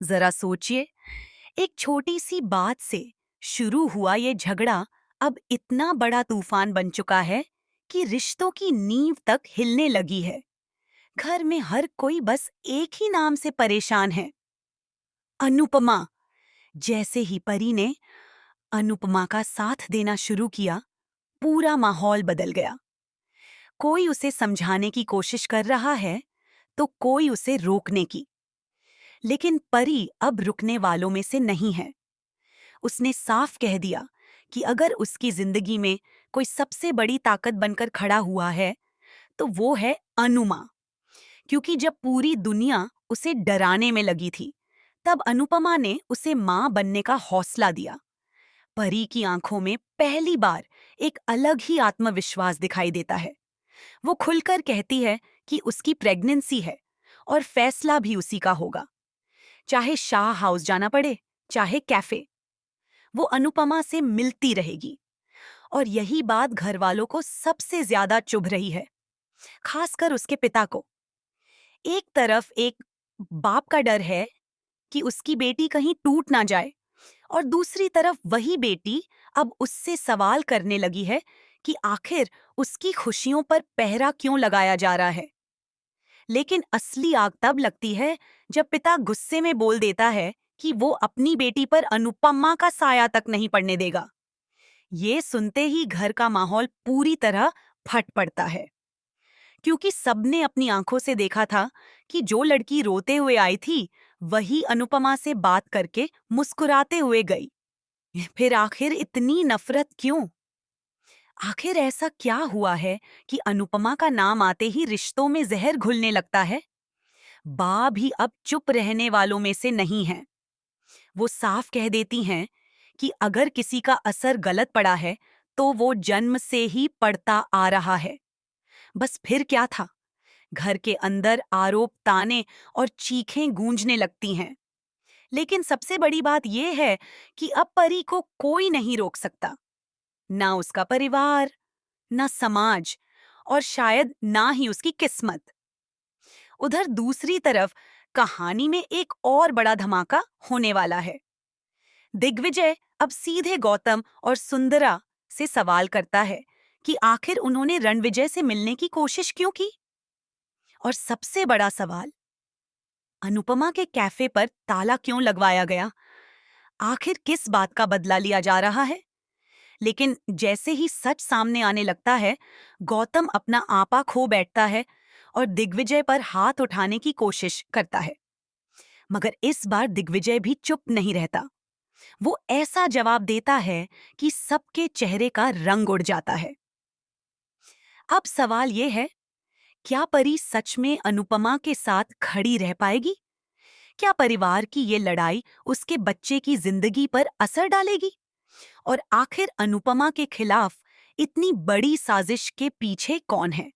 जरा सोचिए, एक छोटी सी बात से शुरू हुआ ये झगड़ा अब इतना बड़ा तूफान बन चुका है कि रिश्तों की नींव तक हिलने लगी है। घर में हर कोई बस एक ही नाम से परेशान है, अनुपमा। जैसे ही परी ने अनुपमा का साथ देना शुरू किया, पूरा माहौल बदल गया। कोई उसे समझाने की कोशिश कर रहा है तो कोई उसे रोकने की। लेकिन परी अब रुकने वालों में से नहीं है। उसने साफ कह दिया कि अगर उसकी जिंदगी में कोई सबसे बड़ी ताकत बनकर खड़ा हुआ है तो वो है अनुमा। क्योंकि जब पूरी दुनिया उसे डराने में लगी थी, तब अनुपमा ने उसे मां बनने का हौसला दिया। परी की आंखों में पहली बार एक अलग ही आत्मविश्वास दिखाई देता है। वो खुलकर कहती है कि उसकी प्रेगनेंसी है और फैसला भी उसी का होगा, चाहे शाह हाउस जाना पड़े, चाहे कैफे। वो अनुपमा से मिलती रहेगी। और यही बात घर वालों को सबसे ज्यादा चुभ रही है, खासकर उसके पिता को। एक तरफ एक बाप का डर है कि उसकी बेटी कहीं टूट ना जाए, और दूसरी तरफ वही बेटी अब उससे सवाल करने लगी है कि आखिर उसकी खुशियों पर पहरा क्यों लगाया जा रहा है। लेकिन असली आग तब लगती है जब पिता गुस्से में बोल देता है कि वो अपनी बेटी पर अनुपमा का साया तक नहीं पड़ने देगा। ये सुनते ही घर का माहौल पूरी तरह फट पड़ता है, क्योंकि सबने अपनी आंखों से देखा था कि जो लड़की रोते हुए आई थी वही अनुपमा से बात करके मुस्कुराते हुए गई। फिर आखिर इतनी नफरत क्यों? आखिर ऐसा क्या हुआ है कि अनुपमा का नाम आते ही रिश्तों में जहर घुलने लगता है? बा भी अब चुप रहने वालों में से नहीं है। वो साफ कह देती हैं कि अगर किसी का असर गलत पड़ा है तो वो जन्म से ही पड़ता आ रहा है। बस फिर क्या था? घर के अंदर आरोप, ताने और चीखें गूंजने लगती हैं। लेकिन सबसे बड़ी बात यह है कि अब परी को कोई नहीं रोक सकता, ना उसका परिवार, ना समाज, और शायद ना ही उसकी किस्मत। उधर दूसरी तरफ कहानी में एक और बड़ा धमाका होने वाला है। दिग्विजय अब सीधे गौतम और सुंदरा से सवाल करता है कि आखिर उन्होंने रणविजय से मिलने की कोशिश क्यों की। और सबसे बड़ा सवाल, अनुपमा के कैफे पर ताला क्यों लगवाया गया? आखिर किस बात का बदला लिया जा रहा है? लेकिन जैसे ही सच सामने आने लगता है, गौतम अपना आपा खो बैठता है और दिग्विजय पर हाथ उठाने की कोशिश करता है। मगर इस बार दिग्विजय भी चुप नहीं रहता। वो ऐसा जवाब देता है कि सबके चेहरे का रंग उड़ जाता है। अब सवाल ये है, क्या परी सच में अनुपमा के साथ खड़ी रह पाएगी? क्या परिवार की ये लड़ाई उसके बच्चे की जिंदगी पर असर डालेगी? और आखिर अनुपमा के खिलाफ इतनी बड़ी साजिश के पीछे कौन है?